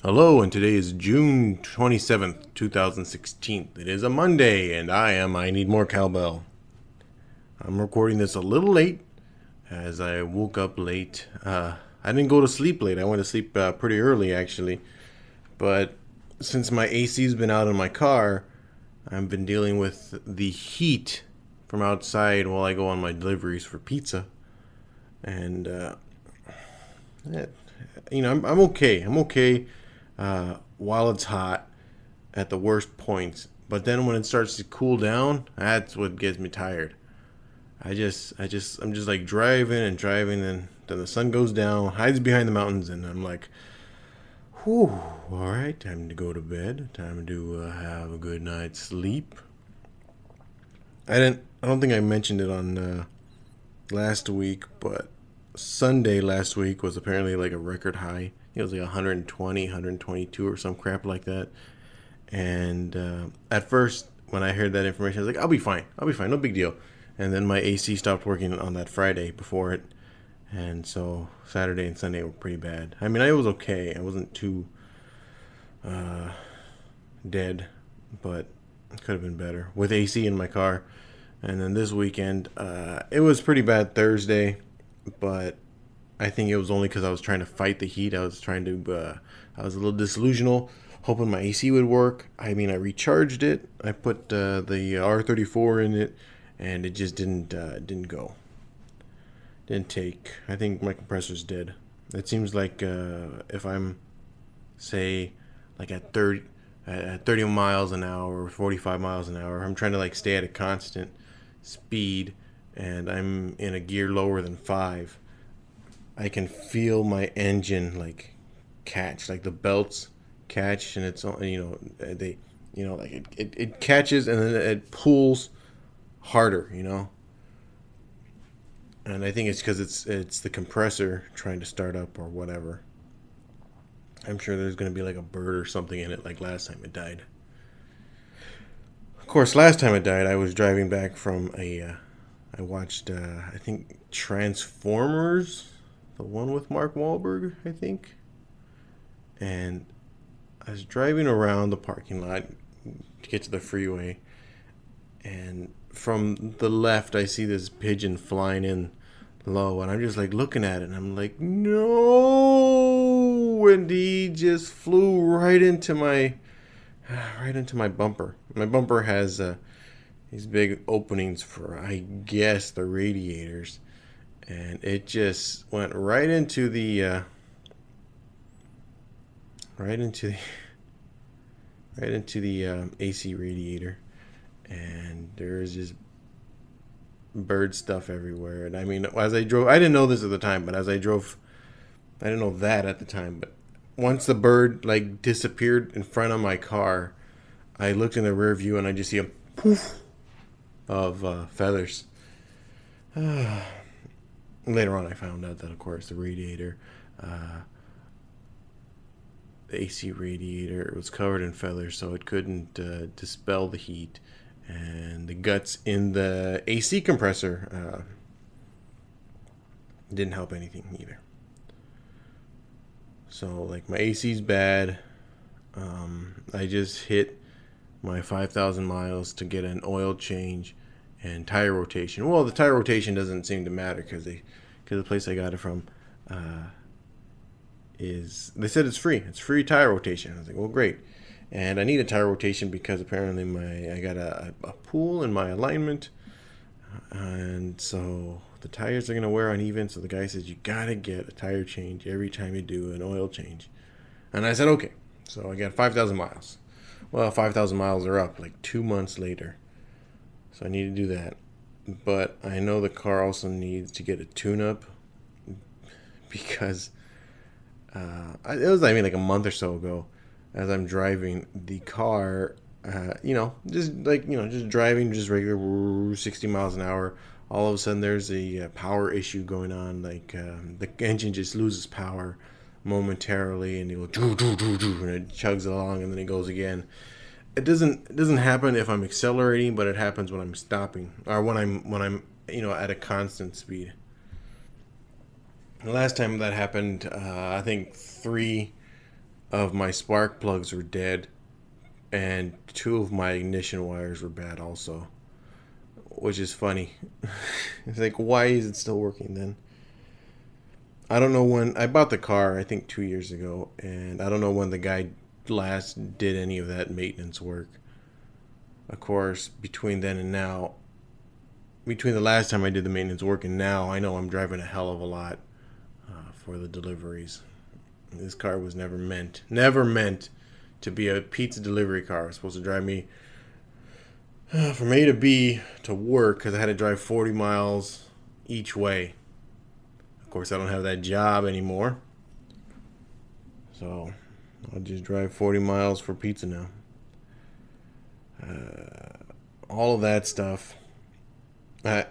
Hello, and today is June 27th, 2016. It is a Monday, and I need more cowbell. I'm recording this a little late as I woke up late. I didn't go to sleep late. I went to sleep pretty early, actually. But since my AC's been out in my car, I've been dealing with the heat from outside while I go on my deliveries for pizza. And, yeah, I'm okay. I'm okay while it's hot at the worst points. But then when it starts to cool down, that's what gets me tired. I'm just like driving and driving, and then the sun goes down, hides behind the mountains, and I'm like, whew, all right, time to go to bed. Time to have a good night's sleep. I don't think I mentioned it on last week, but Sunday last week was apparently like a record high. It was like 120, 122 or some crap like that. And at first, when I heard that information, I was like, I'll be fine. I'll be fine. No big deal. And then my AC stopped working on that Friday before it. And so Saturday and Sunday were pretty bad. I mean, I was okay. I wasn't too dead, but it could have been better with AC in my car. And then this weekend, it was pretty bad Thursday, but I think it was only because I was trying to fight the heat. I was I was a little disillusional, hoping my AC would work. I mean, I recharged it. I put the R34 in it, and it just didn't go. Didn't take. I think my compressor's dead. It seems like if I'm, say, like at 30 miles an hour or 45 miles an hour, I'm trying to like stay at a constant speed, and I'm in a gear lower than 5. I can feel my engine like catch, like the belts catch, and it's like it catches and then it pulls harder, and I think it's because it's the compressor trying to start up or whatever. I'm sure there's going to be like a bird or something in it, like last time it died. Of course, last time it died, I was driving back from I watched I think Transformers, the one with Mark Wahlberg, I think. And I was driving around the parking lot to get to the freeway, and from the left I see this pigeon flying in low, and I'm just like looking at it, and I'm like, no! And he just flew right into my bumper. My bumper has these big openings for, I guess, the radiators, and it just went right into the AC radiator, and there's just bird stuff everywhere. And I mean, as I drove, I didn't know this at the time, but as I drove, I didn't know that at the time, but once the bird like disappeared in front of my car, I looked in the rear view and I just see a poof of feathers. Later on, I found out that, of course, the radiator, the AC radiator, was covered in feathers, so it couldn't dispel the heat. And the guts in the AC compressor didn't help anything either. So, like, my AC's bad. I just hit my 5,000 miles to get an oil change and tire rotation. Well, the tire rotation doesn't seem to matter because the place I got it from they said it's free. It's free tire rotation. I was like, well, great. And I need a tire rotation because apparently I got a pool in my alignment, and so the tires are gonna wear uneven. So the guy says you gotta get a tire change every time you do an oil change, and I said okay. So I got 5,000 miles. Well, 5,000 miles are up like 2 months later, so I need to do that. But I know the car also needs to get a tune-up because it was, I mean, like a month or so ago, as I'm driving the car, just driving, just regular 60 miles an hour. All of a sudden, there's a power issue going on. Like the engine just loses power momentarily, and it will and it chugs along, and then it goes again. It doesn't happen if I'm accelerating, but it happens when I'm stopping or when I'm at a constant speed. The last time that happened, I think 3 of my spark plugs were dead, and two of my ignition wires were bad also, which is funny. It's like, why is it still working then? I don't know when I bought the car, I think 2 years ago, and I don't know when the guy last did any of that maintenance work. Of course, between then and now, between the last time I did the maintenance work and now, I know I'm driving a hell of a lot for the deliveries. This car was never meant to be a pizza delivery car. It was supposed to drive me from A to B to work because I had to drive 40 miles each way. Of course, I don't have that job anymore, so I'll just drive 40 miles for pizza now. All of that stuff, I,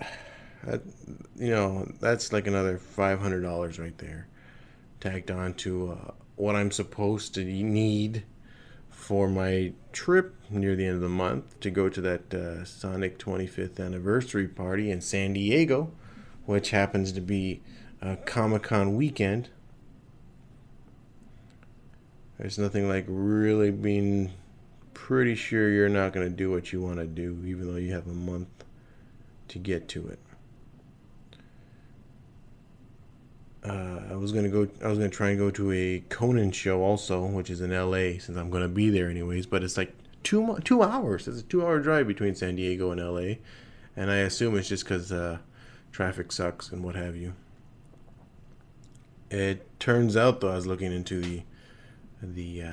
that's like another $500 right there, tacked on to what I'm supposed to need for my trip near the end of the month to go to that Sonic 25th anniversary party in San Diego, which happens to be a Comic-Con weekend. There's nothing like really being pretty sure you're not going to do what you want to do, even though you have a month to get to it. I was gonna try and go to a Conan show also, which is in LA, since I'm gonna be there anyways. But it's like 2 hours. It's a 2 hour drive between San Diego and LA, and I assume it's just because traffic sucks and what have you. It turns out, though, I was looking into the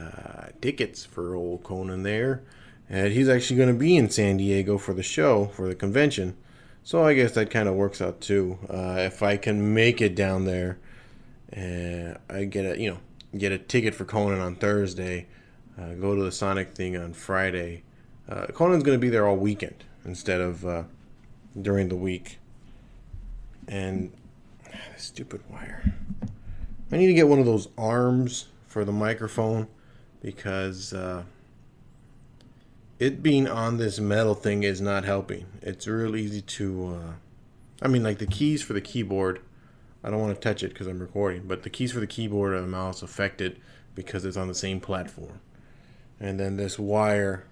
tickets for old Conan there, and he's actually going to be in San Diego for the show, for the convention. So I guess that kind of works out too. If I can make it down there, I get a ticket for Conan on Thursday, go to the Sonic thing on Friday. Conan's going to be there all weekend instead of during the week. And stupid wire. I need to get one of those arms for the microphone because it being on this metal thing is not helping. It's real easy to, like the keys for the keyboard, I don't want to touch it because I'm recording, but the keys for the keyboard and the mouse affect it because it's on the same platform. And then this wire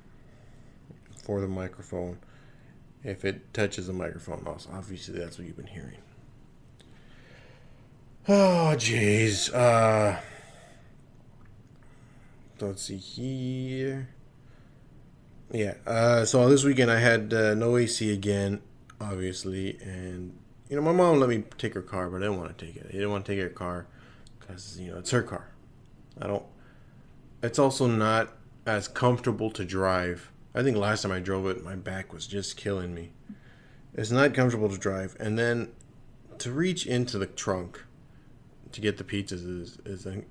for the microphone, if it touches the microphone, also, obviously that's what you've been hearing. Oh, jeez. Let's see here. Yeah, so this weekend I had no AC again, obviously, and, my mom let me take her car, but I didn't want to take it. I didn't want to take her car because, it's her car. It's also not as comfortable to drive. I think last time I drove it, my back was just killing me. It's not comfortable to drive, and then to reach into the trunk to get the pizzas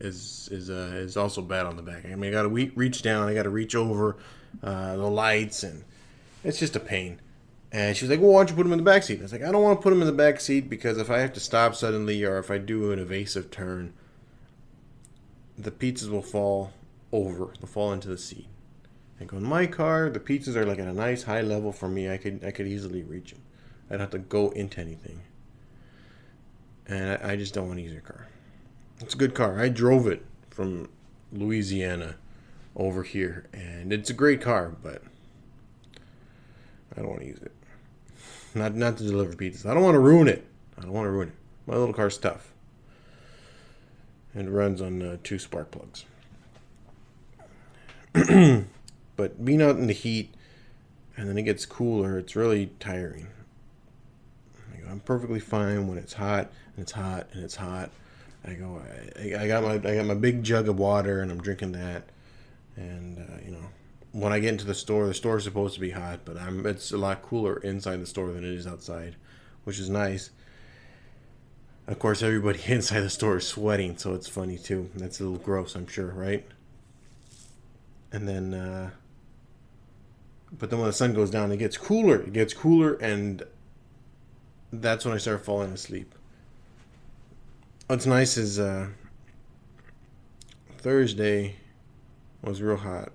is also bad on the back. I got to reach down, I got to reach over the lights, and it's just a pain. And she's like, well, why don't you put them in the back seat? I was like, I don't want to put them in the back seat because if I have to stop suddenly or if I do an evasive turn, the pizzas will fall over. They'll fall into the seat. I go, in my car, the pizzas are like at a nice high level for me. I could easily reach them. I don't have to go into anything. And I just don't want to use your car. It's a good car. I drove it from Louisiana over here, and it's a great car, but I don't want to use it. Not to deliver pizzas. I don't want to ruin it. My little car's tough. And it runs on 2 spark plugs. But being out in the heat, and then it gets cooler, it's really tiring. I'm perfectly fine when it's hot, and it's hot, and it's hot. I got my big jug of water, and I'm drinking that. And when I get into the store is supposed to be hot, but it's a lot cooler inside the store than it is outside, which is nice. Of course, everybody inside the store is sweating, so it's funny too. That's a little gross, I'm sure, right? And then, but then when the sun goes down, it gets cooler. And that's when I start falling asleep. What's nice is Thursday was real hot.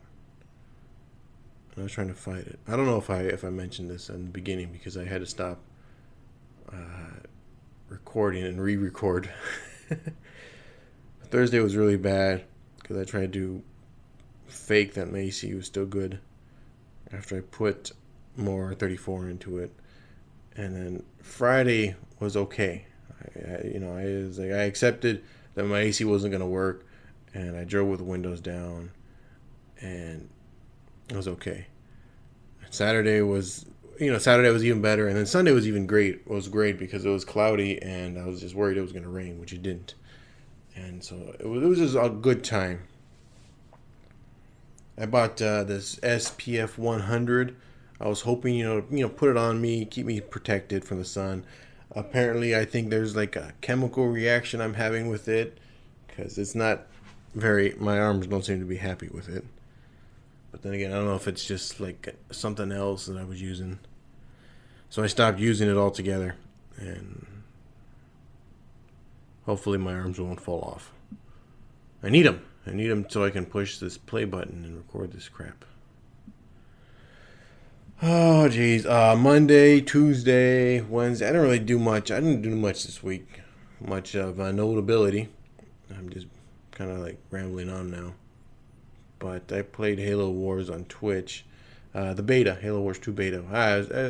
I was trying to fight it. I don't know if I mentioned this in the beginning because I had to stop recording and re-record. Thursday was really bad because I tried to fake that my AC was still good after I put more 34 into it. And then Friday was okay. I accepted that my AC wasn't going to work, and I drove with the windows down, and it was okay. Saturday was even better, and then Sunday was even great. It was great because it was cloudy, and I was just worried it was going to rain, which it didn't. And so it was just a good time. I bought this SPF 100. I was hoping, put it on me, keep me protected from the sun. Apparently, I think there's like a chemical reaction I'm having with it, because it's not my arms don't seem to be happy with it. But then again, I don't know if it's just like something else that I was using. So I stopped using it altogether, and hopefully my arms won't fall off. I need them. I need them so I can push this play button and record this crap. Oh, geez. Monday, Tuesday, Wednesday. I didn't really do much. I didn't do much this week. Much of notability. I'm just kind of like rambling on now. But I played Halo Wars on Twitch. The beta, Halo Wars 2 beta.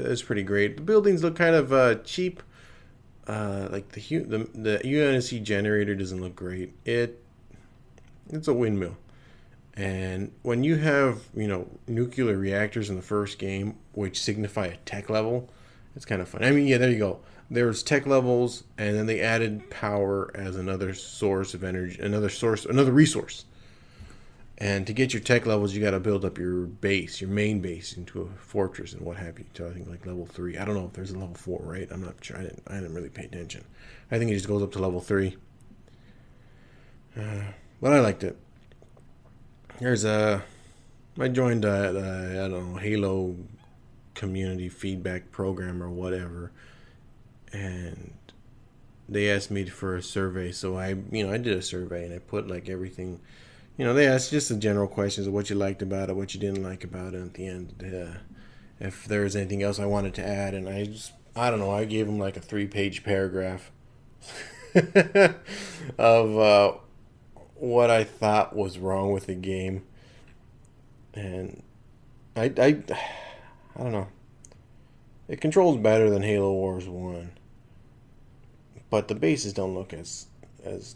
It's pretty great. The buildings look kind of cheap. Like the UNSC generator doesn't look great. It's a windmill. And when you have, nuclear reactors in the first game, which signify a tech level, it's kind of fun. I mean, yeah, there you go. There's tech levels, and then they added power as another source of energy, another resource. And to get your tech levels, you got to build up your base, your main base, into a fortress and what have you. So I think like level 3. I don't know if there's a level 4, right? I'm not sure. I didn't really pay attention. I think it just goes up to level 3. But I liked it. I joined Halo community feedback program or whatever, and they asked me for a survey. So I did a survey, and I put like everything. They asked just the general questions of what you liked about it, what you didn't like about it. And at the end, if there was anything else I wanted to add, and I don't know, I gave them like a 3-page paragraph of what I thought was wrong with the game. And I don't know. It controls better than Halo Wars 1. But the bases don't look as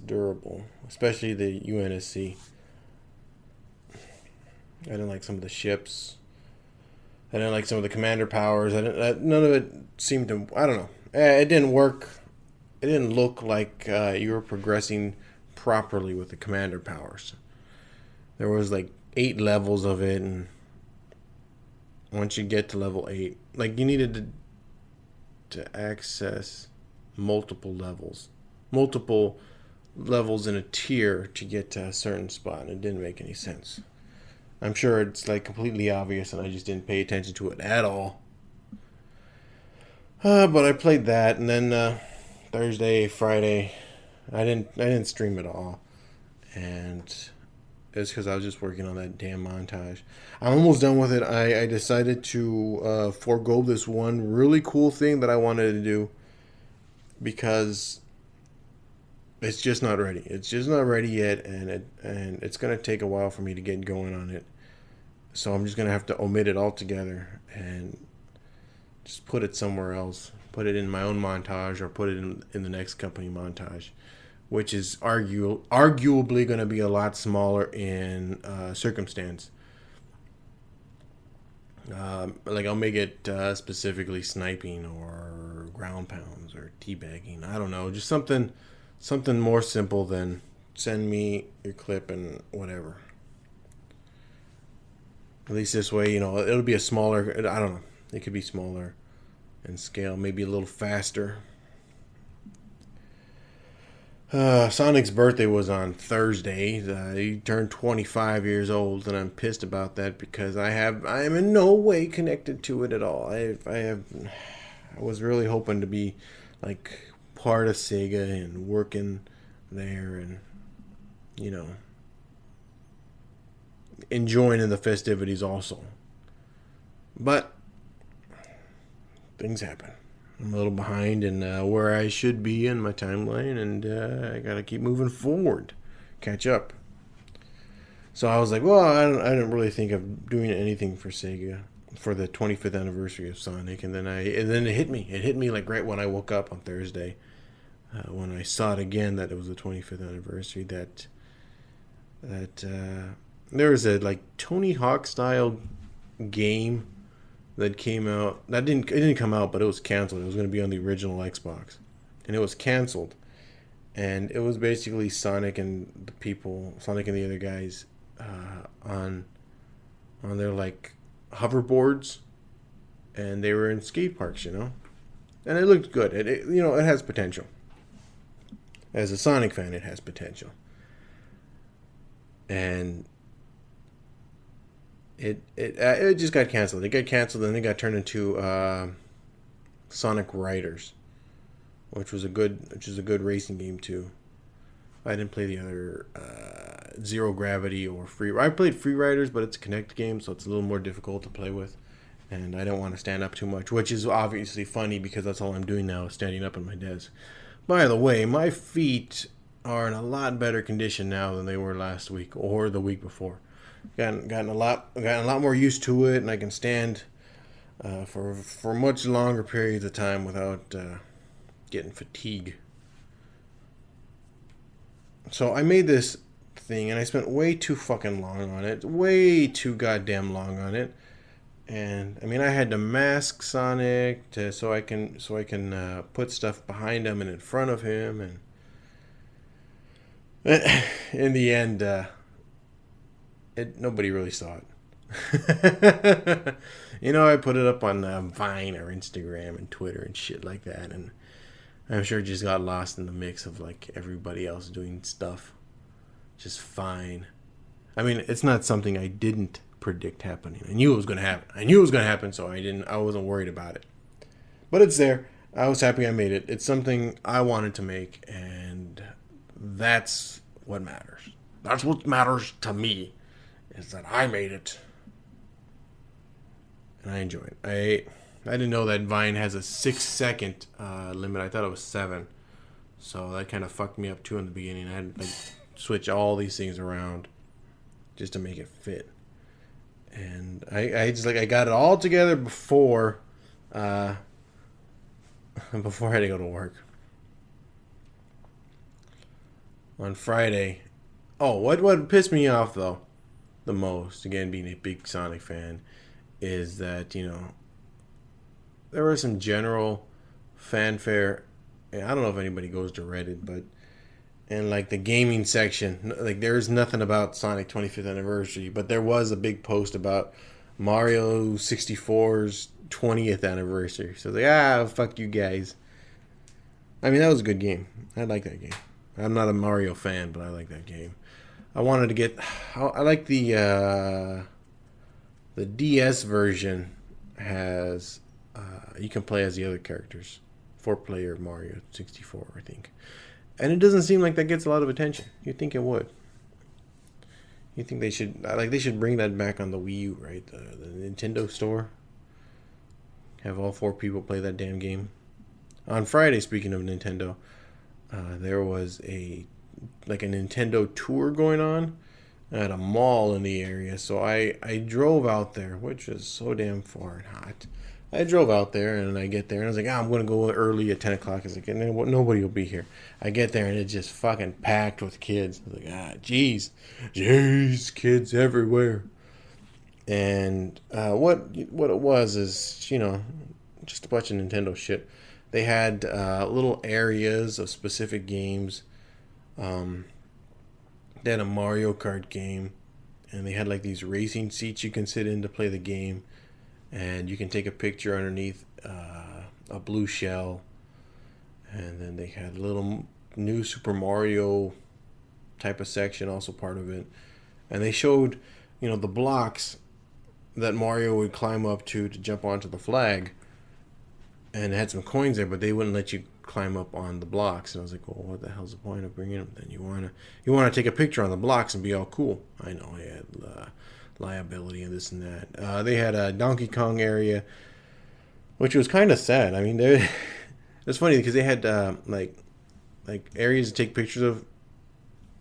durable, especially the UNSC. I didn't like some of the ships. I didn't like some of the commander powers. None of it seemed to. I don't know. It didn't work. It didn't look like you were progressing properly with the commander powers. There was like 8 levels of it, and once you get to level 8, like you needed to access multiple levels in a tier to get to a certain spot, and it didn't make any sense. I'm sure it's like completely obvious, and I just didn't pay attention to it at all. But I played that, and then Thursday, Friday, I didn't stream at all, and it's because I was just working on that damn montage. I'm almost done with it. I decided to forego this one really cool thing that I wanted to do because it's just not ready. It's just not ready yet, and it's gonna take a while for me to get going on it. So I'm just gonna have to omit it altogether and just put it somewhere else. Put it in my own montage, or put it in the next company montage, which is arguably going to be a lot smaller in circumstance. Like I'll make it specifically sniping or ground pounds or teabagging. I don't know, just something more simple than send me your clip and whatever. At least this way, it'll be a smaller. I don't know. It could be smaller in scale, maybe a little faster. Sonic's birthday was on Thursday. He turned 25 years old, and I'm pissed about that because I am in no way connected to it at all. I was really hoping to be like part of Sega and working there, and enjoying in the festivities also. But things happen. I'm a little behind in where I should be in my timeline, and I gotta keep moving forward, catch up. So I was like, well, I didn't really think of doing anything for Sega for the 25th anniversary of Sonic, and then it hit me. It hit me like right when I woke up on Thursday, when I saw it again that it was the 25th anniversary. That there was a like Tony Hawk style game that came out. It didn't come out, but it was canceled. It was going to be on the original Xbox, and it was canceled. And it was basically Sonic and the other guys, on their like hoverboards, and they were in skate parks, and it looked good. It has potential. As a Sonic fan, it has potential, and it just got canceled. It got canceled, and it got turned into Sonic Riders, which is a good racing game too. I didn't play the other Zero Gravity or Free. I played Free Riders, but it's a Kinect game, so it's a little more difficult to play with. And I don't want to stand up too much, which is obviously funny because that's all I'm doing now is standing up at my desk. By the way, my feet are in a lot better condition now than they were last week or the week before. Gotten a lot more used to it, and I can stand for much longer periods of time without getting fatigue. So I made this thing, and I spent way too fucking long on it. Way too goddamn long on it. And I mean, I had to mask Sonic so I can put stuff behind him and in front of him, and in the end, nobody really saw it. I put it up on Vine or Instagram and Twitter and shit like that, and I'm sure it just got lost in the mix of like everybody else doing stuff just fine. I mean, it's not something I didn't predict happening. I knew it was going to happen. So I wasn't worried about it. But it's there. I was happy I made it. It's something I wanted to make, and that's what matters. That's what matters to me, is that I made it. And I enjoy it. I didn't know that Vine has a 6-second limit. I thought it was 7. So that kind of fucked me up too in the beginning. I had to switch all these things around just to make it fit. And I got it all together before I had to go to work. On Friday. Oh, what pissed me off though the most, again being a big Sonic fan, is that, there was some general fanfare. I don't know if anybody goes to Reddit, but in like the gaming section, like there's nothing about Sonic 25th anniversary, but there was a big post about Mario 64's 20th anniversary. So like, fuck you guys. I mean, that was a good game. I like that game. I'm not a Mario fan, but I like that game. I wanted to get. I like the DS version has. You can play as the other characters. 4-player Mario 64, I think. And it doesn't seem like that gets a lot of attention. You'd think it would. You think they should bring that back on the Wii U, right? The Nintendo store. Have all 4 people play that damn game. On Friday, speaking of Nintendo, there was a Nintendo tour going on at a mall in the area. So I drove out there, which is so damn far and hot. I drove out there, and I get there, and I was like, I'm going to go early at 10 o'clock. I was like, nobody will be here. I get there, and it's just fucking packed with kids. I was like, jeez, kids everywhere. And what it was is, just a bunch of Nintendo shit. They had little areas of specific games. They had a Mario Kart game, and they had like these racing seats you can sit in to play the game. And you can take a picture underneath a blue shell. And then they had a little new Super Mario type of section, also part of it. And they showed, the blocks that Mario would climb up to jump onto the flag. And it had some coins there, but they wouldn't let you climb up on the blocks. And I was like, well, what the hell's the point of bringing them? Then you want to take a picture on the blocks and be all cool. I know, I had liability and this and that. They had a Donkey Kong area, which was kind of sad. I mean, it's funny because they had like areas to take pictures of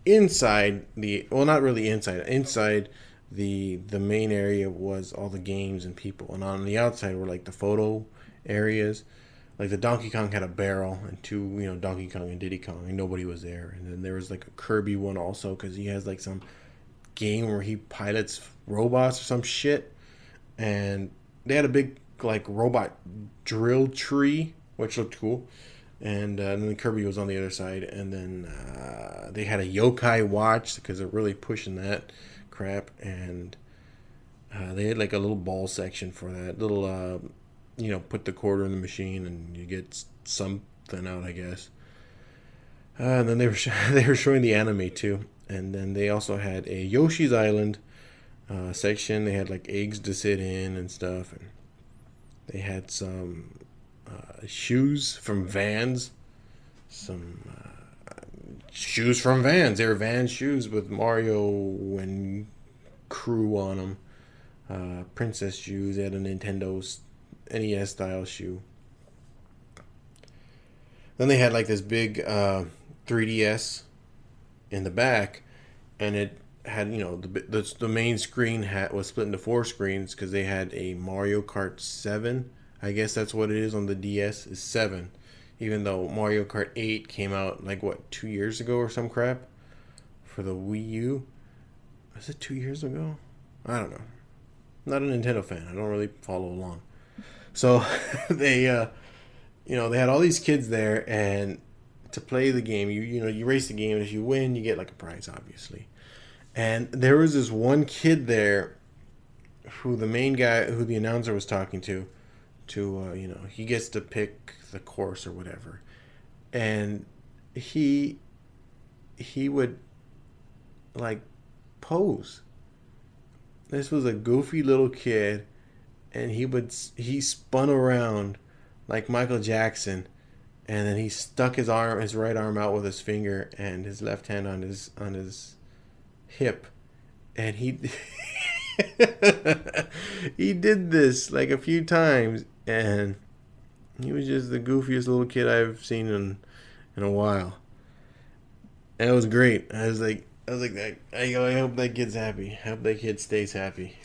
inside the, well, not really inside the main area was all the games and people, and on the outside were like the photo areas. Like the Donkey Kong had a barrel and two, Donkey Kong and Diddy Kong, and nobody was there. And then there was like a Kirby one also because he has like some game where he pilots robots or some shit. And they had a big like robot drill tree, which looked cool. And then Kirby was on the other side. And then they had a yokai watch because they're really pushing that crap. And they had like a little ball section for that little. Put the quarter in the machine and you get something out, I guess. And then they were showing the anime too. And then they also had a Yoshi's Island section. They had like eggs to sit in and stuff. And they had some shoes from Vans. Some shoes from Vans. They were Vans shoes with Mario and crew on them. Princess shoes. They had a Nintendo NES style shoe. Then they had like this big 3DS in the back, and it had the main screen was split into 4 screens because they had a Mario Kart 7. I guess that's what it is on the DS, is 7, even though Mario Kart 8 came out like 2 years ago or some crap for the Wii U. Was it 2 years ago? I don't know. I'm not a Nintendo fan. I don't really follow along. So they had all these kids there, and to play the game, you race the game, and if you win, you get like a prize, obviously. And there was this one kid there, who the main guy, who the announcer was talking to, he gets to pick the course or whatever, and he would like pose. This was a goofy little kid. And he spun around like Michael Jackson, and then he stuck his right arm out with his finger and his left hand on his hip, and he he did this like a few times, and he was just the goofiest little kid I've seen in a while. And it was great. I was like I hope that kid's happy. I hope that kid stays happy.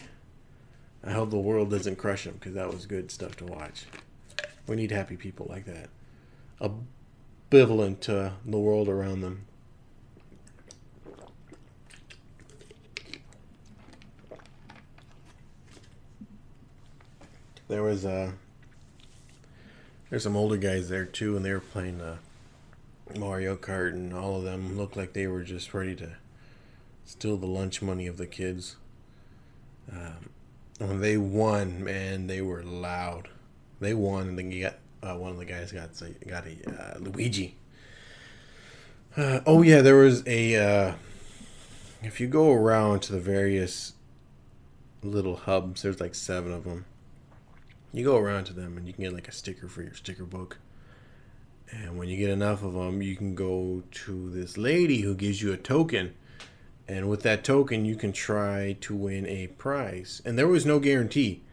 I hope the world doesn't crush him, because that was good stuff to watch. We need happy people like that. Ambivalent to the world around them. There's some older guys there too, and they were playing Mario Kart, and all of them looked like they were just ready to steal the lunch money of the kids. When they won, man, they were loud. They won, and then one of the guys got a Luigi. Oh yeah, there was a. If you go around to the various little hubs, there's like 7 of them. You go around to them, and you can get like a sticker for your sticker book. And when you get enough of them, you can go to this lady who gives you a token. And with that token, you can try to win a prize. And there was no guarantee.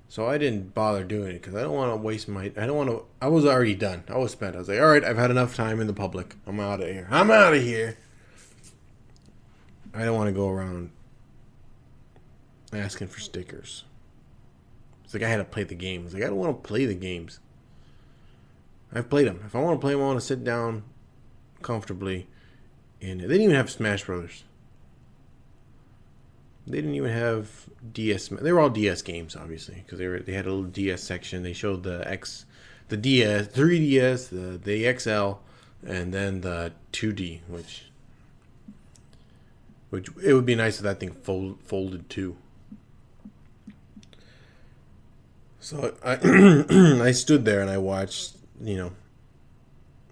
So I didn't bother doing it because I don't want to waste I was already done. I was spent. I was like, all right, I've had enough time in the public. I'm out of here. I don't want to go around asking for stickers. It's like I had to play the games. Like, I don't want to play the games. I've played them. If I want to play them, I want to sit down comfortably. And they didn't even have Smash Brothers. They didn't even have DS. They were all DS games, obviously, because they had a little DS section. They showed the DS, 3DS, the XL, and then the 2D, which it would be nice if that thing folded too. So I I stood there and I watched,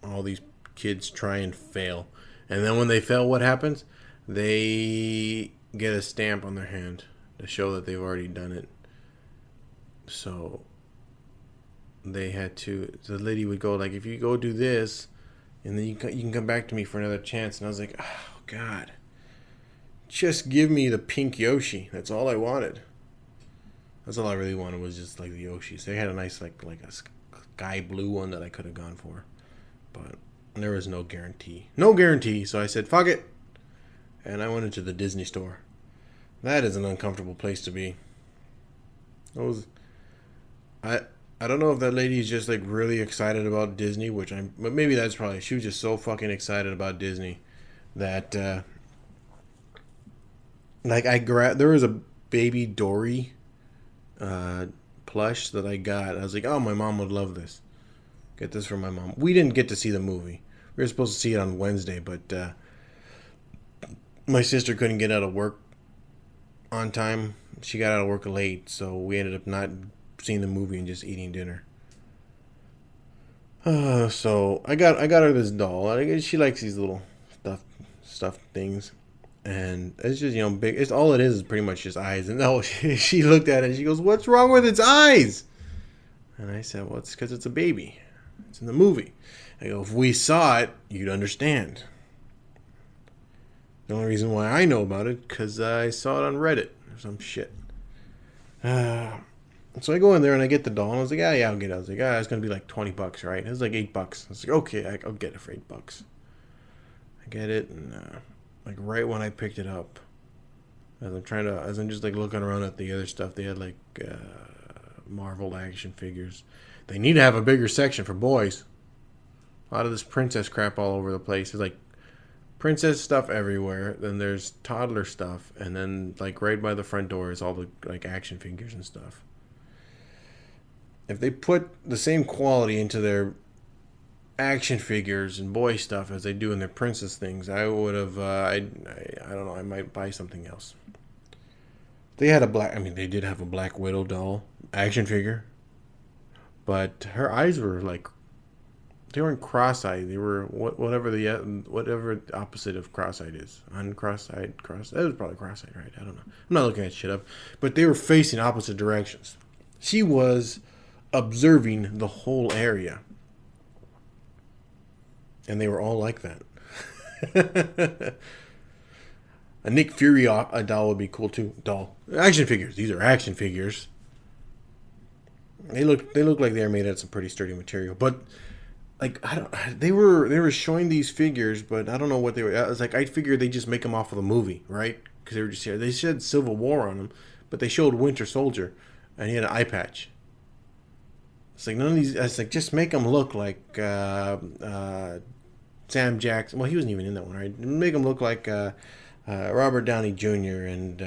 all these kids try and fail, and then when they fail, what happens? They get a stamp on their hand to show that they've already done it. So the lady would go like, if you go do this, and then you can come back to me for another chance. And I was like, oh God, just give me the pink Yoshi. That's all I wanted. That's all I really wanted, was just like the Yoshis. They had a nice like a sky blue one that I could have gone for, but there was no guarantee. So I said, fuck it. and I went into the Disney store. That is an uncomfortable place to be. It was, I I don't know if that lady is just like really excited about Disney, but maybe that's probably, she was just so fucking excited about Disney that like I grabbed, there was a baby Dory uh, plush that I got. I was like, oh, my mom would love this. Get this for my mom. We didn't get to see the movie. We were supposed to see it on Wednesday, but my sister couldn't get out of work on time. She got out of work late, so we ended up not seeing the movie and just eating dinner. So I got her this doll. She likes these little stuffed things, and it's just big. It's all it is pretty much just eyes. And no, she looked at it and she goes, "What's wrong with its eyes?" And I said, "Well, it's because it's a baby. It's in the movie." I go, "If we saw it, you'd understand." The only reason why I know about it because I saw it on Reddit or some shit. So I go in there and I get the doll and I was like, yeah, I'll get it. I was like, it's gonna be like $20, right? It was like $8. I was like, okay, I'll get it for $8. I get it, and like right when I picked it up, as I'm just like looking around at the other stuff, they had like Marvel action figures. They need to have a bigger section for boys. A lot of this princess crap all over the place. There's like princess stuff everywhere. Then there's toddler stuff, and then like right by the front door is all the like action figures and stuff. If they put the same quality into their action figures and boy stuff as they do in their princess things, I would have. I don't know. I might buy something else. They had they did have a Black Widow doll action figure, but her eyes were like, they weren't cross-eyed. They were whatever the opposite of cross-eyed is. Uncross-eyed, That was probably cross-eyed, right? I don't know. I'm not looking at shit up, but they were facing opposite directions. She was observing the whole area, and they were all like that. A Nick Fury a doll would be cool too. Action figures. These are action figures. They look like they're made out of some pretty sturdy material, but like they were showing these figures, but I don't know what they were. I was like, I figured they just make them off of the movie, right? Because they were just here. They said Civil War on them, but they showed Winter Soldier, and he had an eye patch. It's like none of these. It's like just make them look like Sam Jackson. Well, he wasn't even in that one, right? Make them look like Robert Downey Jr. and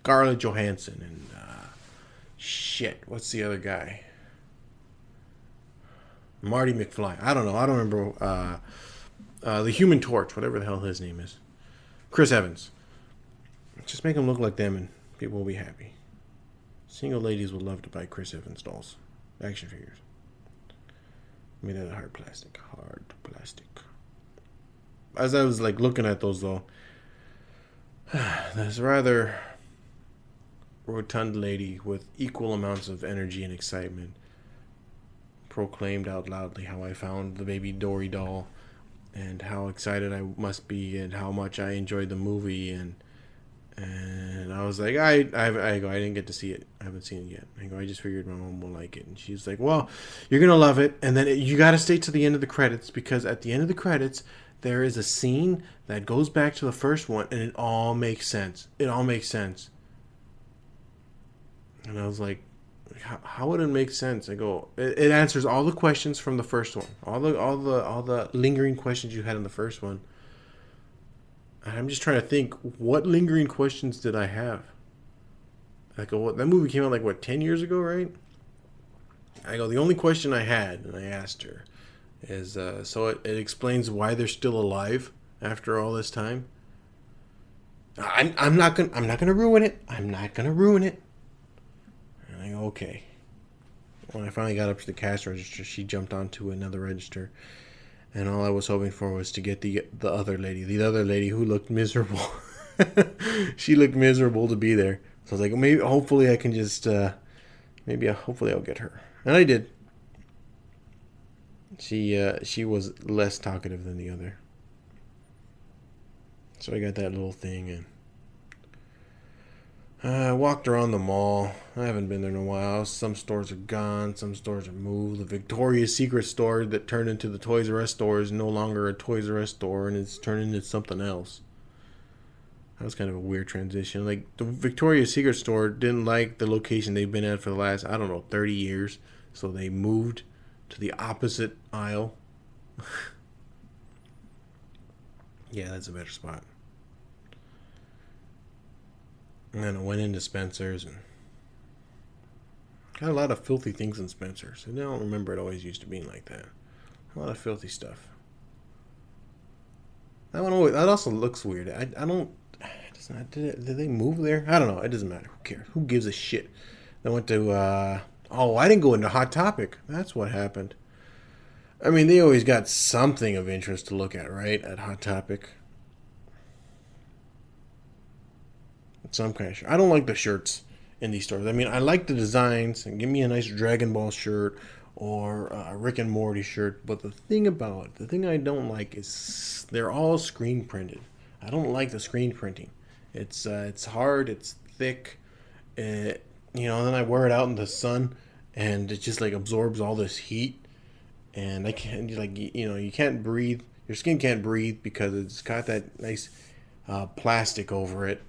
Scarlett Johansson and shit. What's the other guy? Marty McFly. I don't know. I don't remember. The Human Torch, whatever the hell his name is. Chris Evans. Just make them look like them, and people will be happy. Single ladies would love to buy Chris Evans dolls, action figures. Made out of hard plastic. As I was like looking at those though, there's a rather rotund lady with equal amounts of energy and excitement proclaimed out loudly how I found the baby Dory doll and how excited I must be and how much I enjoyed the movie, and I was like, I didn't get to see it. I haven't seen it yet. I go, I just figured my mom will like it. And she's like, well, you're going to love it. And then you got to stay to the end of the credits, because at the end of the credits, there is a scene that goes back to the first one, and it all makes sense. It all makes sense. And I was like, how would it make sense? I go, it answers all the questions from the first one. All the lingering questions you had in the first one. I'm just trying to think, what lingering questions did I have? I go, that movie came out like 10 years ago, right? I go, the only question I had, and I asked her, is so it explains why they're still alive after all this time. I'm not gonna ruin it. I'm not gonna ruin it. And I go, okay. When I finally got up to the cash register, she jumped onto another register. And all I was hoping for was to get the other lady who looked miserable. She looked miserable to be there. So I was like, hopefully I can just, hopefully I'll get her. And I did. She was less talkative than the other. So I got that little thing, and I walked around the mall. I haven't been there in a while. Some stores are gone. Some stores are moved. The Victoria's Secret store that turned into the Toys R Us store is no longer a Toys R Us store, and it's turned into something else. That was kind of a weird transition. Like, the Victoria's Secret store didn't like the location they've been at for the last, I don't know, 30 years. So they moved to the opposite aisle. Yeah, that's a better spot. And then I went into Spencer's and got a lot of filthy things in Spencer's. I don't remember it always used to being like that. A lot of filthy stuff. That also looks weird. I don't. It's not, did they move there? I don't know. It doesn't matter. Who cares? Who gives a shit? I went to. Oh, I didn't go into Hot Topic. That's what happened. I mean, they always got something of interest to look at, right? At Hot Topic. Some kind of shirt. I don't like the shirts in these stores. I mean, I like the designs. And give me a nice Dragon Ball shirt or a Rick and Morty shirt. But the thing I don't like is they're all screen printed. I don't like the screen printing. It's hard. It's thick. Then I wear it out in the sun, and it just like absorbs all this heat, and I can't you can't breathe. Your skin can't breathe because it's got that nice plastic over it.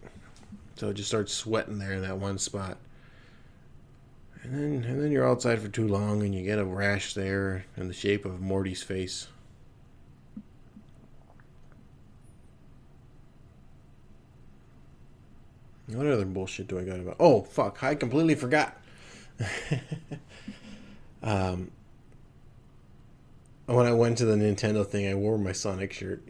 So it just starts sweating there in that one spot. And then you're outside for too long and you get a rash there in the shape of Morty's face. What other bullshit do I got about? Oh, fuck. I completely forgot. um, when I went to the Nintendo thing, I wore my Sonic shirt.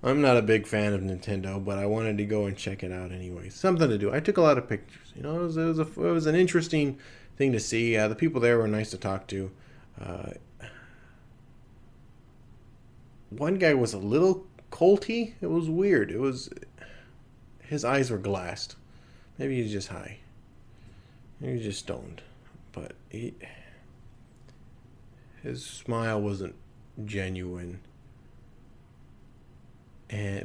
I'm not a big fan of Nintendo, but I wanted to go and check it out anyway. Something to do. I took a lot of pictures. It was an interesting thing to see. The people there were nice to talk to. Uh, One guy was a little colty. It was weird. His eyes were glassed. Maybe he's just high. Maybe he's just stoned. But his smile wasn't genuine.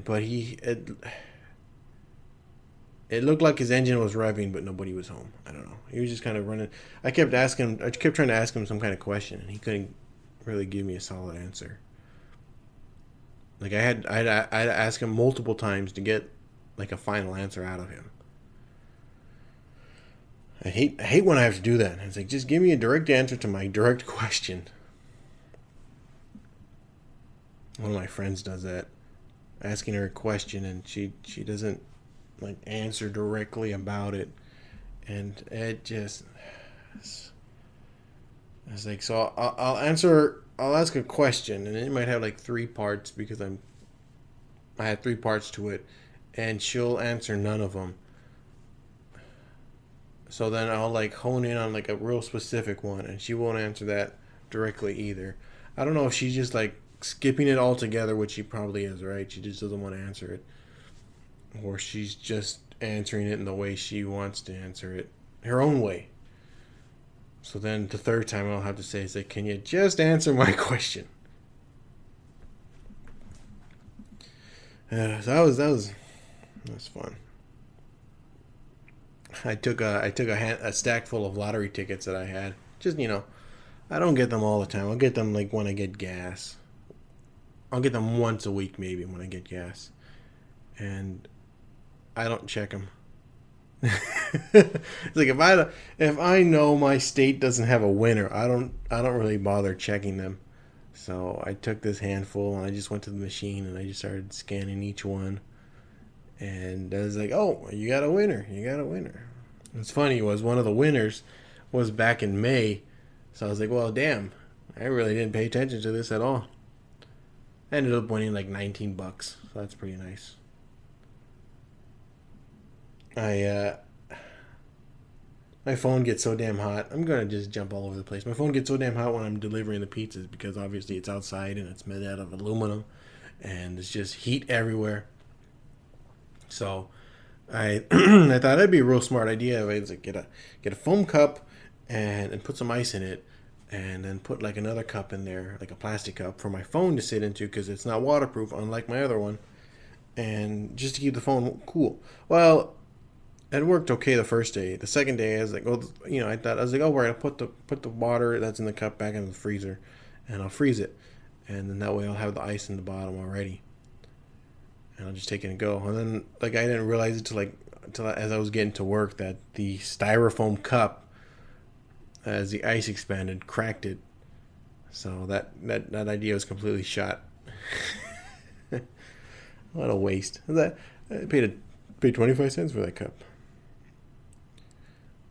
But it looked like his engine was revving, but nobody was home. I don't know. He was just kind of running. I kept trying to ask him some kind of question, and he couldn't really give me a solid answer. Like I'd ask him multiple times to get like a final answer out of him. I hate when I have to do that. It's like, just give me a direct answer to my direct question. One of my friends does that, asking her a question and she doesn't like answer directly about it, and it just it's like, so I'll ask a question and it might have like three parts because I had three parts to it, and she'll answer none of them. So then I'll like hone in on like a real specific one, and she won't answer that directly either. I don't know if she's just like skipping it altogether, which she probably is, right? She just doesn't want to answer it, or she's just answering it in the way she wants to answer it, her own way. So then the third time I'll have to say, it's like, can you just answer my question? So that was fun. I took a stack full of lottery tickets that I had. Just, I don't get them all the time. I'll get them like when I get gas. I'll get them once a week maybe when I get gas, and I don't check them. It's like, if I know my state doesn't have a winner, I don't really bother checking them. So I took this handful and I just went to the machine and I just started scanning each one, and I was like, oh, you got a winner, you got a winner. What's funny was one of the winners was back in May, so I was like, well, damn, I really didn't pay attention to this at all. I ended up winning like $19, so that's pretty nice. I My phone gets so damn hot. I'm gonna just jump all over the place. My phone gets so damn hot when I'm delivering the pizzas because obviously it's outside and it's made out of aluminum, and it's just heat everywhere. So I I thought it'd be a real smart idea. It's like get a foam cup and put some ice in it, and then put like another cup in there, like a plastic cup for my phone to sit into because it's not waterproof, unlike my other one. and just to keep the phone cool. Well, it worked okay the first day. The second day, I was like, oh, I was like, oh, we're gonna put the water that's in the cup back in the freezer, and I'll freeze it, and then that way I'll have the ice in the bottom already, and I'll just take it and go. And then like I didn't realize it till as I was getting to work that the styrofoam cup, as the ice expanded, cracked it. So that idea was completely shot. What a waste. I paid 25 cents for that cup.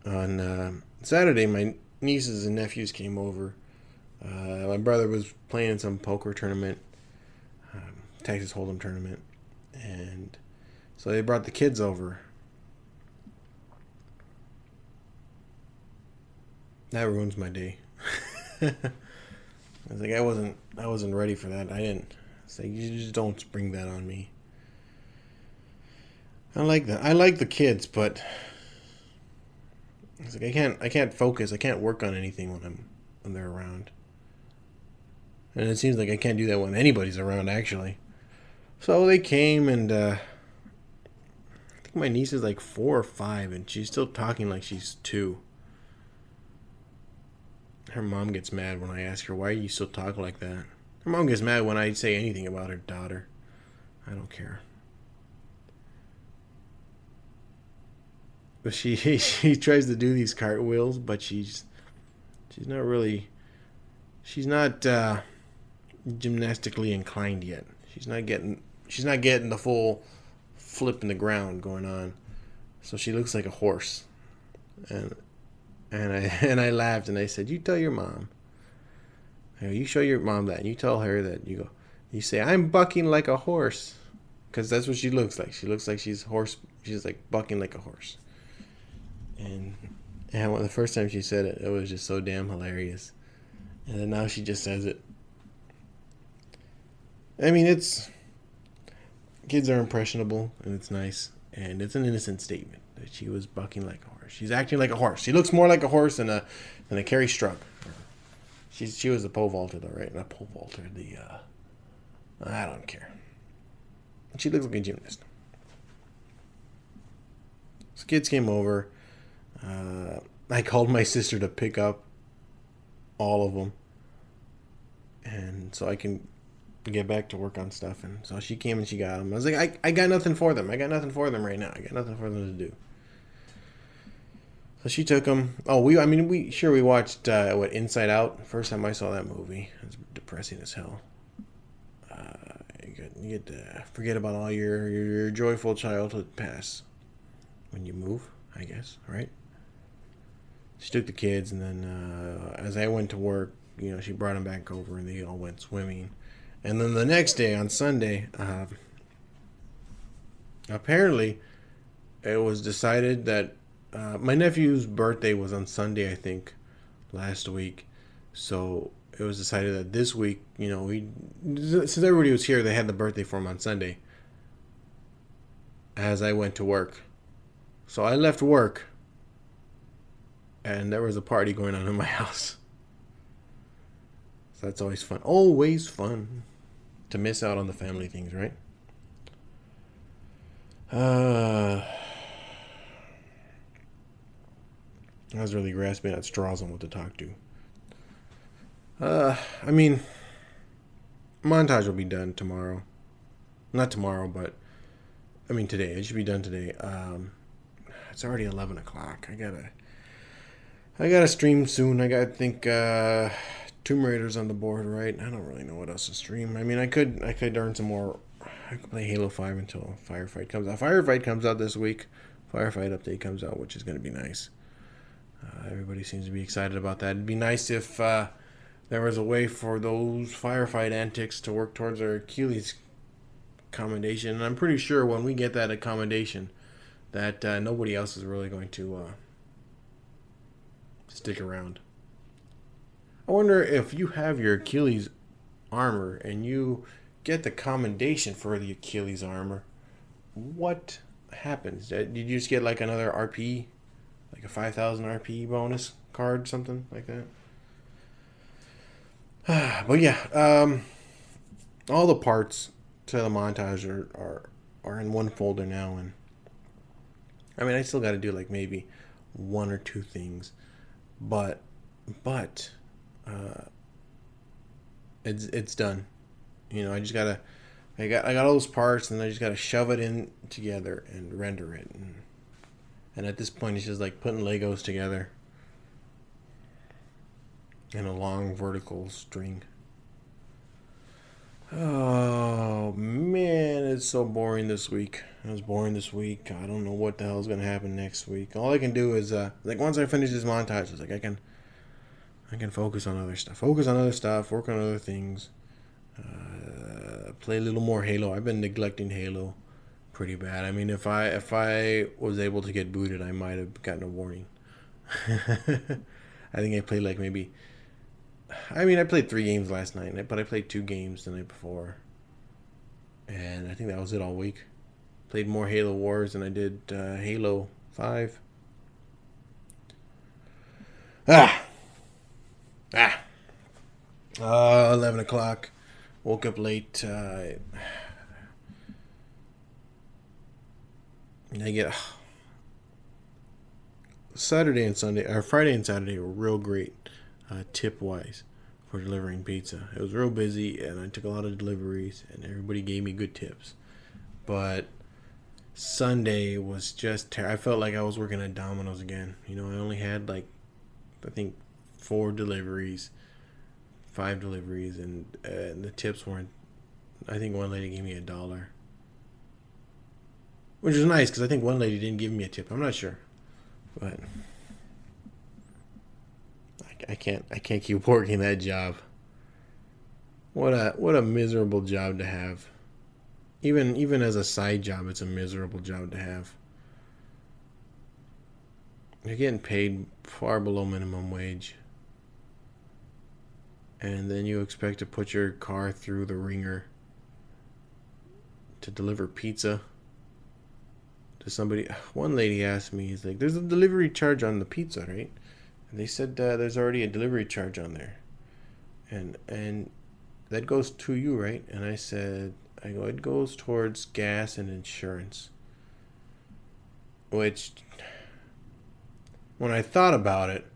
On Saturday, my nieces and nephews came over. My brother was playing in some poker tournament, Texas Hold'em tournament, and so they brought the kids over. That ruins my day. I was like, I wasn't ready for that. I didn't. It's like, you just don't spring that on me. I like that. I like the kids, but it's like I can't focus. I can't work on anything when they're around. And it seems like I can't do that when anybody's around, actually. So they came, and I think my niece is like 4 or 5, and she's still talking like she's 2. Her mom gets mad when I ask her, why you still talk like that? Her mom gets mad when I say anything about her daughter. I don't care. But she tries to do these cartwheels, but she's not really, she's not gymnastically inclined yet. She's not getting the full flip in the ground going on. So she looks like a horse. And I laughed and I said, you tell your mom. You show your mom that. And you tell her that. You say, I'm bucking like a horse. Because that's what she looks like. She looks like she's like bucking like a horse. And when the first time she said it, it was just so damn hilarious. And then now she just says it. I mean, kids are impressionable, and it's nice. And it's an innocent statement that she was bucking like a horse. She's acting like a horse. She looks more like a horse than a Carrie Strug. She was a pole vaulter, though, right? Not pole vaulter. I don't care. She looks like a gymnast. So kids came over. I called my sister to pick up all of them, and so I can get back to work on stuff. And so she came and she got them. I was like, I got nothing for them. I got nothing for them right now. I got nothing for them to do. So she took them. Oh, we watched Inside Out. First time I saw that movie. It's depressing as hell. You get to forget about all your joyful childhood past when you move, I guess, right? She took the kids, and then as I went to work, she brought them back over, and they all went swimming. And then the next day, on Sunday, apparently, it was decided that my nephew's birthday was on Sunday, I think, last week. So it was decided that this week, since everybody was here, they had the birthday for him on Sunday. As I went to work. So I left work, and there was a party going on in my house. So that's always fun. Always fun to miss out on the family things, right? I was really grasping at straws on what to talk to. I mean, montage will be done tomorrow. Not tomorrow, but today. It should be done today. It's already 11 o'clock. I gotta stream soon. I think Tomb Raider's on the board, right? I don't really know what else to stream. I could earn some more. I could play Halo 5 until Firefight comes out. Firefight comes out this week. Firefight update comes out, which is going to be nice. Everybody seems to be excited about that. It'd be nice if there was a way for those Firefight antics to work towards our Achilles commendation. And I'm pretty sure when we get that accommodation, that nobody else is really going to stick around. I wonder if you have your Achilles armor and you get the commendation for the Achilles armor, what happens? Did you just get like another RP, like a 5,000 RP bonus card, something like that? But yeah, all the parts to the montage are in one folder now, and I mean I still got to do like maybe one or two things, but but uh, it's done. I just gotta I got all those parts, and I just gotta shove it in together and render it, and at this point it's just like putting Legos together in a long vertical string. Oh man, it's so boring this week. It was boring this week. I don't know what the hell is gonna happen next week. All I can do is like once I finish this montage, it's like I can focus on other stuff. Focus on other stuff. Work on other things. Play a little more Halo. I've been neglecting Halo pretty bad. I mean, if I was able to get booted, I might have gotten a warning. I think I played like maybe. I mean, I played 3 games last night, but I played 2 games the night before, and I think that was it all week. Played more Halo Wars than I did Halo 5. Ah, ah. 11 o'clock. Woke up late. I get Saturday and Sunday, or Friday and Saturday were real great, tip wise, for delivering pizza. It was real busy, and I took a lot of deliveries, and everybody gave me good tips. But Sunday was just I felt like I was working at Domino's again. I only had like I think 4 deliveries, 5 deliveries, and the tips weren't. I think one lady gave me $1, which was nice because I think one lady didn't give me a tip. I'm not sure, but I can't keep working that job. What a miserable job to have. Even as a side job, it's a miserable job to have. You're getting paid far below minimum wage, and then you expect to put your car through the ringer to deliver pizza to somebody. One lady asked me, he's like, there's a delivery charge on the pizza, right? And they said there's already a delivery charge on there, and that goes to you, right? And I go, it goes towards gas and insurance, which when I thought about it,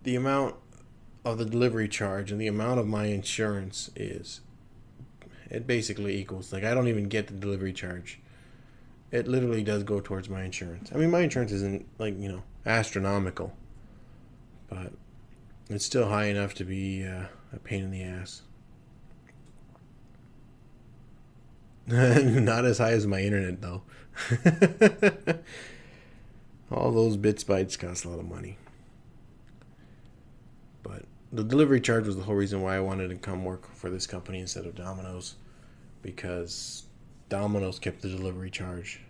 the amount of the delivery charge and the amount of my insurance it basically equals. Like, I don't even get the delivery charge. It literally does go towards my insurance. I mean, my insurance isn't like, astronomical, but it's still high enough to be a pain in the ass. Not as high as my internet, though. All those bits bytes cost a lot of money. But the delivery charge was the whole reason why I wanted to come work for this company instead of Domino's, because Domino's kept the delivery charge.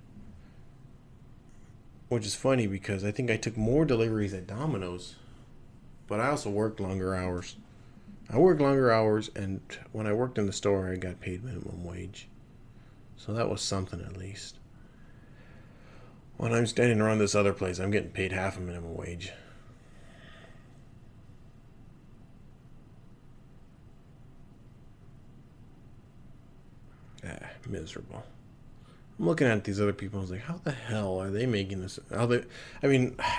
Which is funny because I think I took more deliveries at Domino's, but I also worked longer hours. I worked longer hours, and when I worked in the store, I got paid minimum wage. So that was something at least. When I'm standing around this other place, I'm getting paid half a minimum wage. Miserable. I'm looking at these other people. I was like, how the hell are they making this? I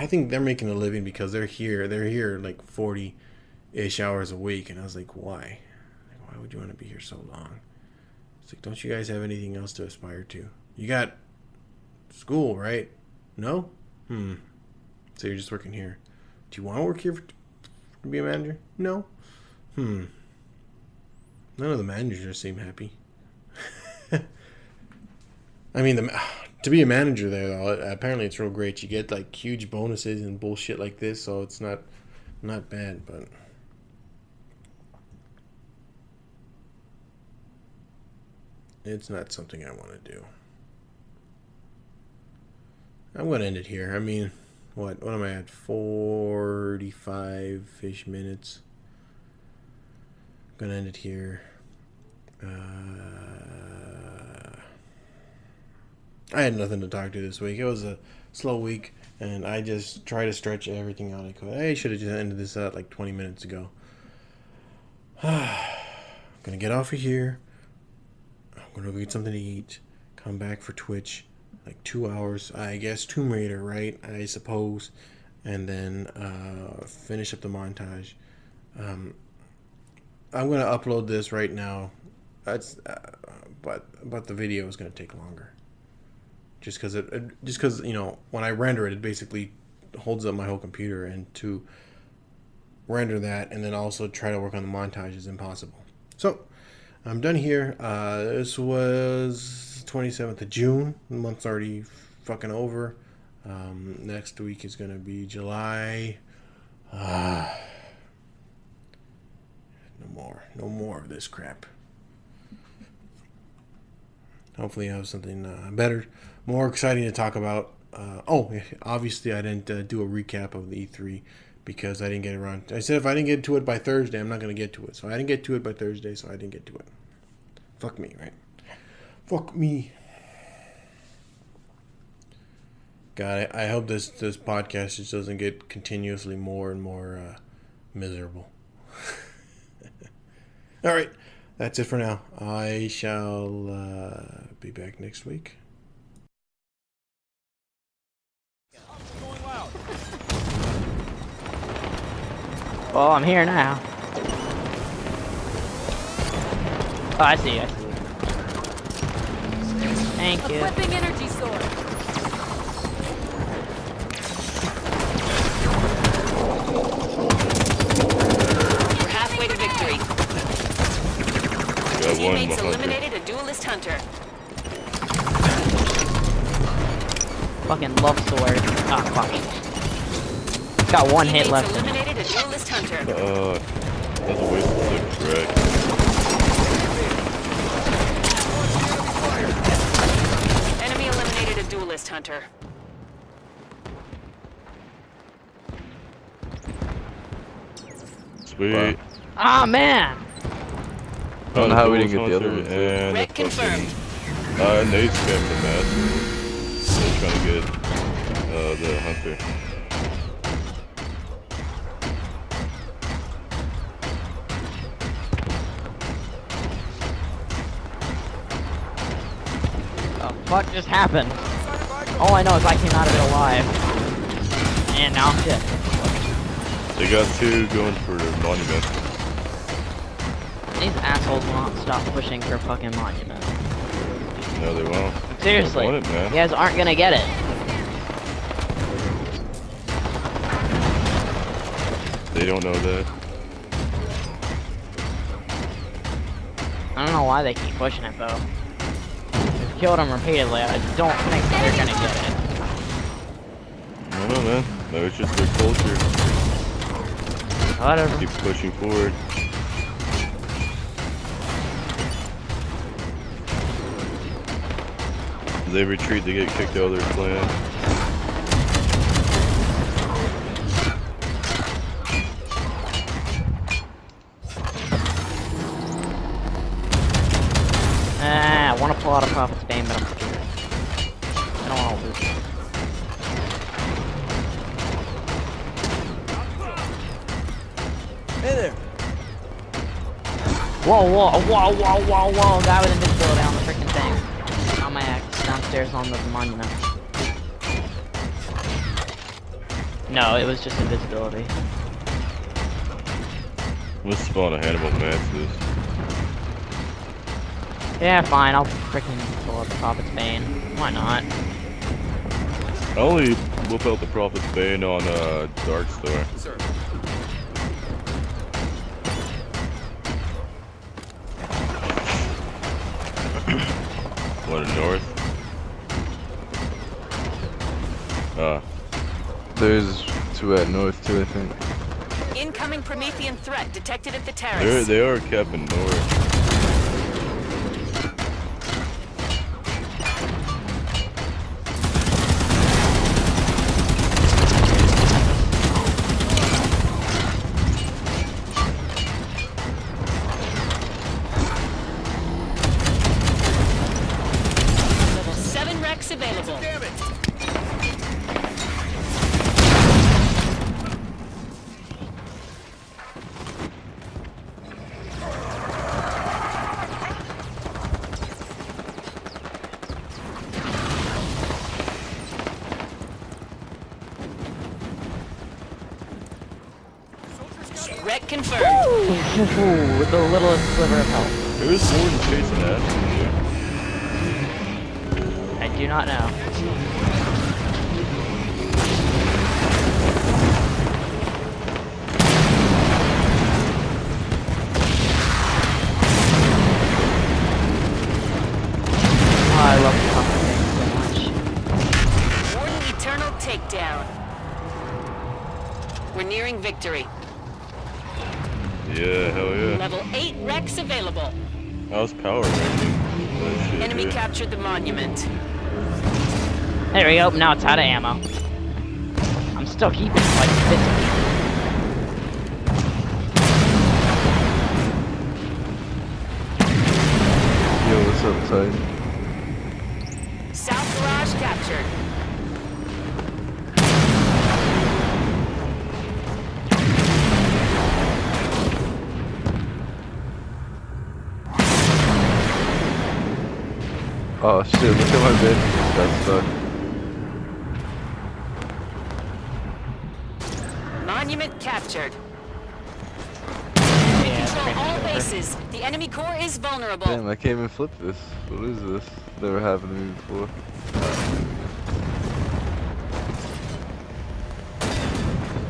think they're making a living because they're here. They're here like 40-ish hours a week. And I was like, why? Like, why would you want to be here so long? It's like, don't you guys have anything else to aspire to? You got school, right? No? So you're just working here. Do you want to work here to be a manager? No? None of the managers seem happy. I mean, to be a manager there, though, apparently it's real great. You get like huge bonuses and bullshit like this, so it's not bad, but it's not something I want to do. I'm going to end it here. I mean, what am I at? 45-ish minutes. I'm going to end it here. I had nothing to talk to this week. It was a slow week, and I just tried to stretch everything out I could. I should have just ended this out like 20 minutes ago. I'm going to get off of here, I'm gonna go get something to eat. Come back for Twitch, like 2 hours. I guess Tomb Raider, right? I suppose, and then finish up the montage. I'm gonna upload this right now. That's but the video is gonna take longer. Just because when I render it, it basically holds up my whole computer, and to render that and then also try to work on the montage is impossible. So I'm done here. This was 27th of June. The month's already fucking over. Next week is gonna be July. No more of this crap. Hopefully I have something better, more exciting to talk about. Obviously I didn't do a recap of the E3 because I didn't get around. I said if I didn't get to it by Thursday, I'm not going to get to it. So I didn't get to it by Thursday, so I didn't get to it. Fuck me, right? Fuck me. God, I hope this podcast just doesn't get continuously more and more miserable. All right, that's it for now. I shall be back next week. Well, I'm here now. Oh, I see. Thank you. Equipping energy sword. We're halfway to victory. Teammates eliminated a duelist hunter. Fucking love sword. Oh, fuck. Got one hit left. Eliminated a duelist hunter. That's a waste of the track. Enemy eliminated a duelist hunter. Sweet. Ah, man! I don't know how we didn't get the other one. And Red confirmed. Nate's kept the match. He's trying to get the hunter. What just happened? All I know is I came out of it alive. And now I'm dead. They got two going for the monument. These assholes won't stop pushing for fucking monument. No, they won't. Seriously, They want it, man. you guys aren't gonna get it. They don't know that. I don't know why they keep pushing it though. We've killed them repeatedly. I don't think they're gonna get it. I don't know, man. Maybe it's just their culture. Whatever. Keep pushing forward. If they retreat, they get kicked out of their clan. I want to pull out a Prophet's Bane, but I'm scared. I don't want to lose it. Hey there. Whoa! Guy with invisibility on the freaking thing. On my axe, downstairs on the monument. No, it was just invisibility. Let's spawn a Hannibal Mantis. Yeah, fine. I'll freaking pull out the Prophet's Bane. Why not? I only whip out the Prophet's Bane on Dark Star. Sir. What, north? There's two at north too, I think. Incoming Promethean threat detected at the terrace. They are capping north. Level 7 Rex available. Wreck confirmed. Ooh, with the littlest sliver of help. Who's Warden chasing after I do not know. Oh, I love the pumpkin thing so much. Warden Eternal takedown. We're nearing victory. you? Yeah, hell yeah. Level 8 wrecks available. How's power ranking? That shit, Enemy dude. captured the monument. There we go. Now it's out of ammo. I'm still keeping like 50. Yo, what's up, Titan? South garage captured. Oh shit, look at my bed. Got stuck. Monument captured. Yeah, Control all over. bases. The enemy core is vulnerable. Damn, I can't even flip this. What is this? Never happened to me before.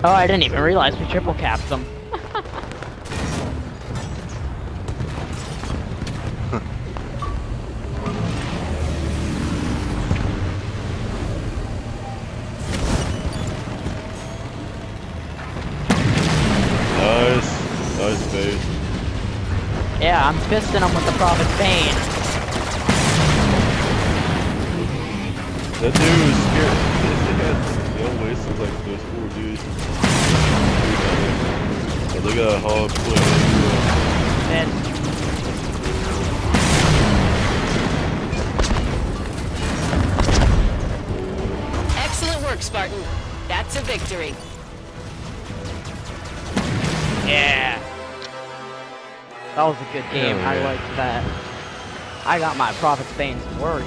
Oh, I didn't even realize we triple capped them. Nice bait. Yeah, I'm fisting them with the Prophet's Bane. That dude was scared. They always look like those 4 dudes. Oh, they got a hog play. And Excellent work, Spartan. That's a victory. yeah. That was a good game. Hell I yeah. liked that. I got my Prophet's Bane's work.